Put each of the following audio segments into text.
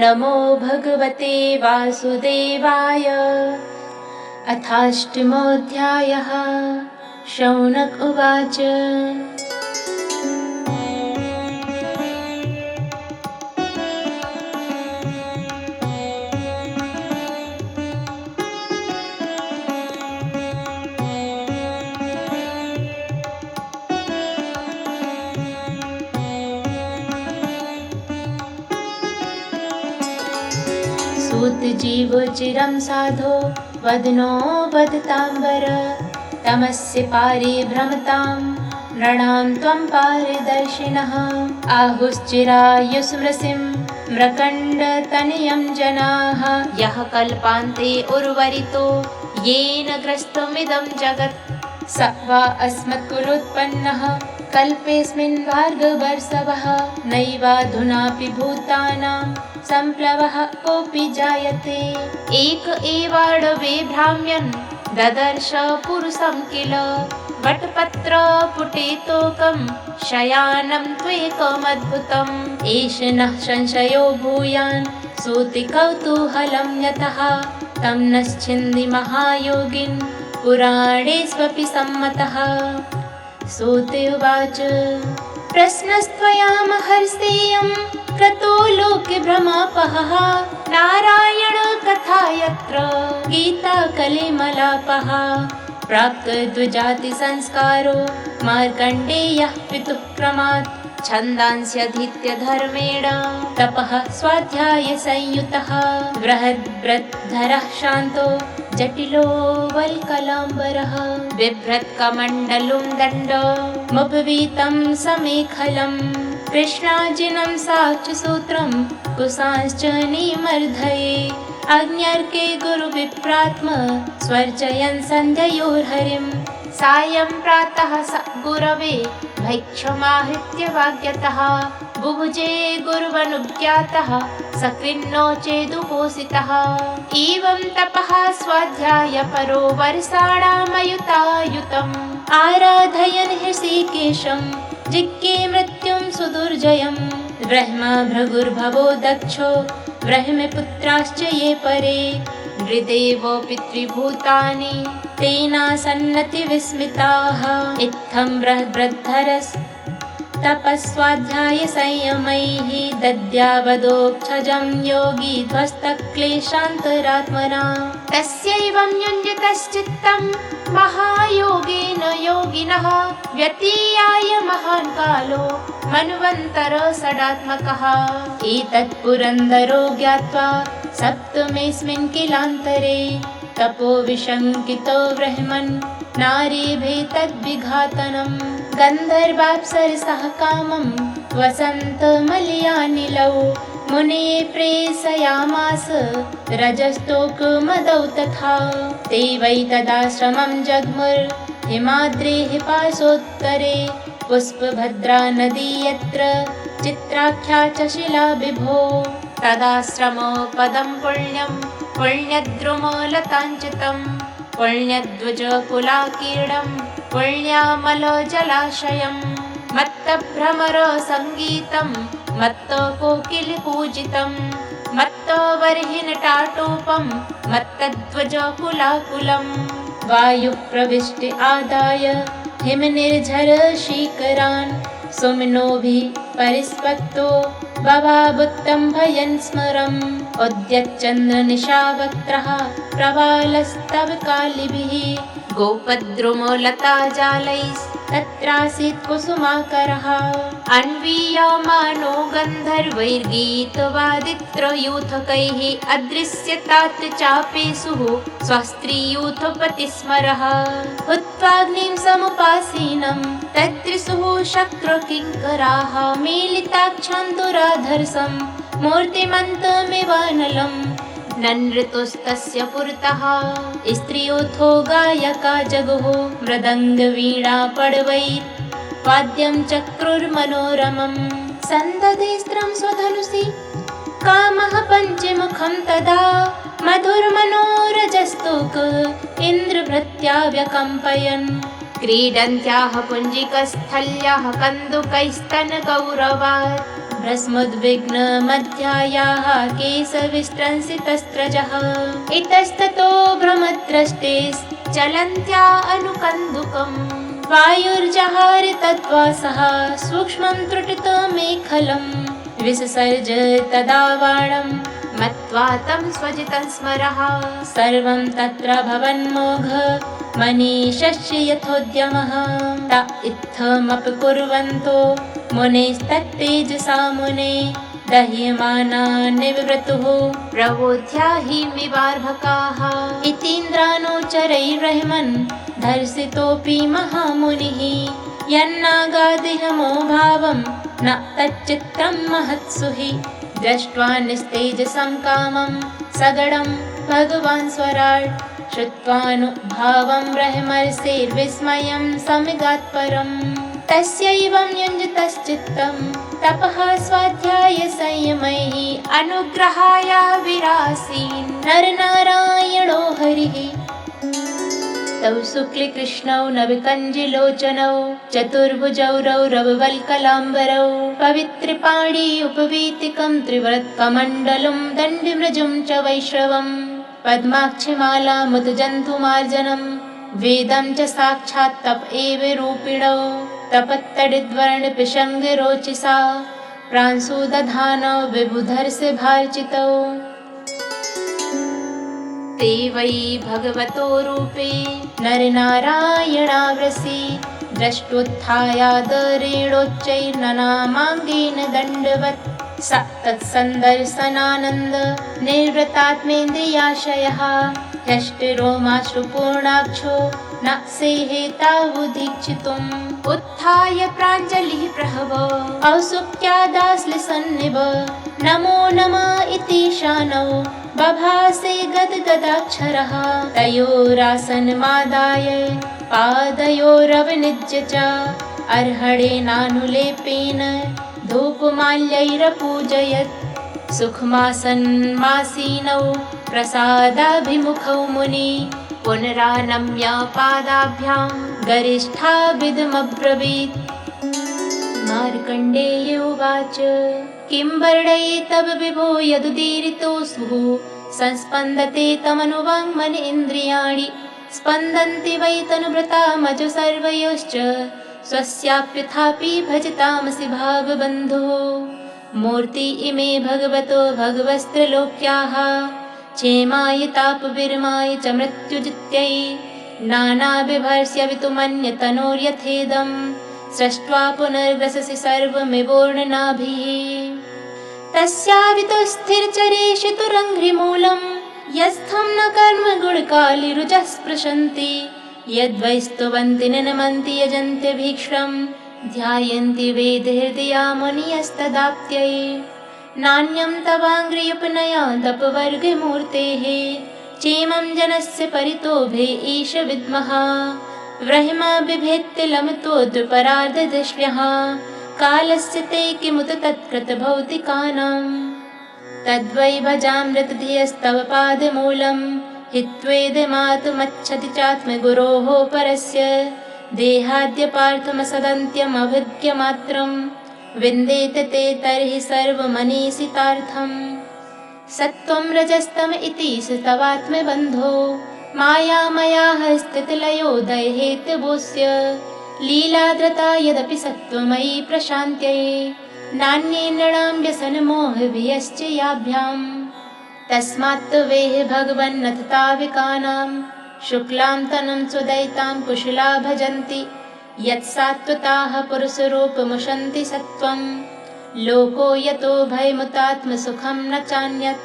नमो भगवते वासुदेवाय। अथाष्टमोऽध्यायः। शौनक उवाच। सूतजीवो चिरं साधो वदनो वदताम्बर। तमस्य पारे भ्रमतां नृणां त्वं पारदर्शिनः। आहुश्चिरायुस्मृतिं मृकण्डतनयं जनाः। यः कल्पान्ते उर्वरितो येन ग्रस्तमिदं जगत्। स वा अस्मत्कुलोत्पन्नः कल्पेऽस्मिन् भार्गवर्षभः। नैवाधुनापि भूतानां सम्प्लवः कोऽपि जायते। एक एवाडवे भ्राम्यन् ददर्श पुरुषं किल। वटपत्रपुटेतोकं शयानं त्वेकमद्भुतम्। एष नः संशयो भूयान् सूतिकौतूहलं यतः। तं नश्छिन्दि महायोगिन् पुराणेष्वपि सम्मतः। सूते उवाच। प्रश्नस्त्वया महर्षेयं कृतो लोके भ्रमापहः। नारायण कथा यत्र गीता कलिमलापः। प्राप्तद्विजाति संस्कारो मार्कण्डेयः पितुः क्रमात्। छन्दांस्यधीत्य धर्मेण तपः स्वाध्याय संयुतः। बृहद्ब्रद्धरः शान्तो जटिलो वल्कलाम्बरः। बिभ्रत्कमण्डलुं दण्डमुपवीतं समेखलम्। कृष्णाजिनं साक्षसूत्रं कुशांश्च निमर्धये। अग्न्यर्के गुरुविप्रात्म स्वर्चयन् सन्ध्ययोर्हरिं। सायं प्रातः स गुरवे भैक्षमाहृत्य वाग्यतः। बुभुजे गुरुवनुज्ञातः सकृन्नो चेदुपोषितः। एवं तपः स्वाध्याय परो वर्षाणामयुतायुतम्। आराधयन् ऋषिकेशं जिज्ञे मृत्युं सुदुर्जयम्। ब्रह्मा भृगुर्भवो दक्षो ब्रह्मपुत्राश्च ये परे। नृदेवो पितृभूतानि तेनासन्नतिविस्मिताः। इत्थं बृहद्ब्रद्धरस्तपस्वाध्याय संयमैः। दद्यावदोक्षजं योगी ध्वस्तक्लेशान्तरात्मना। तस्यैवं युञ्जतश्चित्तं महायोगेन योगिनः। व्यतीयाय महान् कालो मन्वन्तर षडात्मकः। एतत् पुरन्दरो ज्ञात्वा सप्तमेऽस्मिन् किलान्तरे। तपो विशङ्कितो ब्रह्मन् नारीभिः तद्विघातनम्। गन्धर्वाप्सरसः कामं वसन्तमलयानिलौ। मुने प्रेषयामास रजस्तोकमदौ तथा। ते वै तदाश्रमं जग्मुर्हिमाद्रेः पार्श्वोत्तरे। पुष्पभद्रा नदी यत्र चित्राख्या च शिला विभो। तदाश्रमो पदं पुण्यं पुण्यद्रुमलताञ्चितं। पुण्यध्वजकुलाकीर्णं पुण्यामलजलाशयं। मत्तभ्रमरसङ्गीतं मत्तकोकिलपूजितं। मत्तवर्हिनटाटोपं मत्तध्वजकुलाकुलं। वायुः प्रविष्टि आदाय हिमनिर्झरशिखरान्। सुमनोभिः परिस्पक्तो बभाबुत्तं भयन् स्मरम्। उद्यच्चन्द्रनिशावक्त्रः प्रवालस्तव कालिभिः। गोपद्रुमलताजालैस्तत्रासीत् कुसुमाकरः। अन्वीयमानो गन्धर्वैर्गीतवादित्रयूथकैः। अदृश्यतात् चापेषुः स्वस्त्रीयूथपतिस्मरः। हुत्वाग्निं समुपासीनं तदृशुः शक्रकिङ्कराः। मीलिताक्षं दुराधर्षं मूर्तिमन्तमिवानलम्। ननृतुस्तस्य पुरतः स्त्रियोऽथो गायका जगुः। मृदङ्गवीणा पडवैर् वाद्यं चक्रुर्मनोरमम्। सन्दधेस्त्रं स्वधनुषि कामः पञ्चमुखं तदा। मधुर्मनोरजस्तोक इन्द्रभृत्या व्यकम्पयन्। क्रीडन्त्याः पुञ्जिकस्थल्याः कन्दुकैस्तनगौरवात्। भस्मोद्विग्नमध्यायाः केशविस्त्रंसितस्रजः इतस्ततो भ्रमद्रष्टेश्चलन्त्या अनुकन्दुकम् वायुर्जहार तद्वासः सूक्ष्मं त्रुटितमेखलं विससर्ज तदा बाणं मत्वा तं स्वजितं स्मरः सर्वं तत्र भवन्मोघ मनीषस्य यथोद्यमः त इत्थमपि कुर्वन्तो मुनेस्तत्तेजसा मुने दह्यमाना निवृत्तुः प्रबोध्या हि विवार्भकाः इतीन्द्रानुचरैर्रहमन् धर्षितोऽपि महामुनिः यन्नागादिहमो भावं न तच्चित्तं महत्सु हि दृष्ट्वा निस्तेजसं कामं सगडं भगवान् स्वराट् श्रुत्वानुभावं ब्रह्मर्षेर्विस्मयं समिगात्परम् तस्यैवं युञ्जतश्चित्तं तपः स्वाध्याय संयमैः अनुग्रहाय विरासीन् नरनारायणो हरिः तौ शुक्लकृष्णौ नवकञ्जलोचनौ चतुर्भुजौ रौरववल्कलाम्बरौ पवित्रपाणि उपवीतिकं त्रिवृत्कमण्डलं दण्डिमृजुं च वैश्रवं पद्माक्षमालामुदजन्तुमार्जनं वेदं च साक्षात् तप एव रूपिणौ तपत्तडिद्वर्णपिशङ्गरोचिषा प्रांशुदधानौ विबुधर्षभार्चितौ ते वै भगवतो रूपे नरनारायणावृषि द्रष्टुत्थायादरेणोच्चैर्ननामाङ्गेन दण्डवत् स तत्सन्दर्शनानन्द निर्वृतात्मेन्द्रियाशयः ह्यष्टिरोमाश्रुपूर्णाक्षो न सेहेतावुदीक्षितुम् उत्थाय प्राञ्जलिः प्रहव औत्सुक्यादाश्लिसन्निभ नमो नमः इति शानौ बभासे गद्गदाक्षरः तयोरासनमादाय पादयोरवनिज्य च अर्हणेनानुलेपेन धूपमाल्यैरपूजयत् सुखमासन्मासीनौ प्रसादाभिमुखौ मुनि पुनरानम्य पादाभ्यां गरिष्ठाभिदमब्रवीत् मार्कण्डेय उवाच किं वर्णये तव विभो यदुदीरितोऽस्मुः संस्पन्दते तमनुवाङ्मन इन्द्रियाणि स्पन्दन्ति वै तनुभृतामजो सर्वयोश्च स्वस्याप्यथापि भजतामसि भावबन्धो मूर्ति इमे भगवतो भगवस्त्रलोक्याः क्षेमाय तापविरमाय च मृत्युजित्यै नानाविभर्ष्यवितुमन्यतनोर्यथेदं सृष्ट्वा पुनर्ग्रससि सर्वमिवोर्णनाभिः तस्यावितुस्थिरचरेषु तुरङ्घ्रिमूलं यस्थं न कर्मगुणकालिरुजः स्पृशन्ति यद्वैस्तुवन्ति न नमन्ति यजन्ति भीक्ष्णं ध्यायन्ति वेदहृदया मुनियस्तदाप्त्यै नान्यं तवाङ्घ्रियुपनयादपवर्गमूर्तेः क्षेमं जनस्य परितोभे ईश विद्मः ब्रह्मा बिभेत्य लमतोद्परार्धदृष्ट्यः कालस्य ते किमुत तत्कृतभौतिकानां तद्वै भजामृतधियस्तव पादमूलं हित्वेदमातुमच्छति चात्मगुरोः परस्य देहाद्यपार्थमसदन्त्यमभिज्ञमात्रं विन्देत ते तर्हि सर्वमनीषितार्थम् सत्त्वं रजस्तम इति तवात्मबन्धो मायामयाः स्थितिलयोदयहेतुभूस्य लीलाद्रता यदपि सत्त्वमयी प्रशान्त्यै नान्ये नृणां व्यसनमोहभियश्च याभ्याम् तस्मात् वेह भगवन्नथ ताविकानां शुक्लां तनुं सुदयितां कुशला भजन्ति यत्सात्वताः पुरुषरूपमुशन्ति सत्त्वं लोको यतो भयमुतात्मसुखं न चान्यत्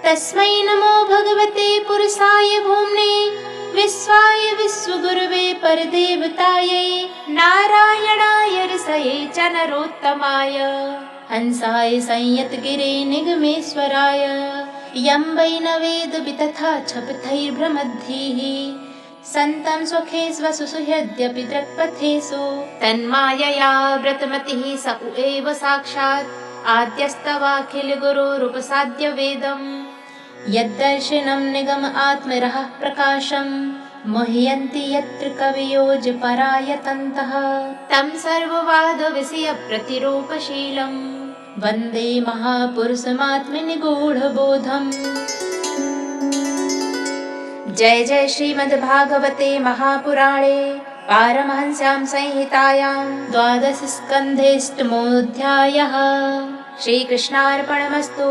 तस्मै नमो भगवते पुरुषाय भूम्ने विश्वाय विश्वगुरवे परदेवतायै नारायणाय ऋषये च नरोत्तमाय हंसाय संयतगिरे निगमेश्वराय यं वै न वेदपि तथा क्षपथैर्भ्रमद्भिः सन्तं स्वखेष्वसुषु यद्यपि दृक्पथेषु तन्मायया व्रतमतिः स एव साक्षात् आद्यस्तवाखिलगुरोरुपसाद्य वेदम् यद्दर्शनं निगम आत्मरः प्रकाशं मुह्यन्ति यत्र कवियोजपरायतन्तः तं सर्ववादविषयप्रतिरूपशीलं वन्दे महापुरुषमात्मनिगूढबोधम्। जय जय श्रीमद्भागवते महापुराणे पारमहंस्यां संहितायां द्वादशस्कन्धेऽष्टमोऽध्यायः। श्रीकृष्णार्पणमस्तु।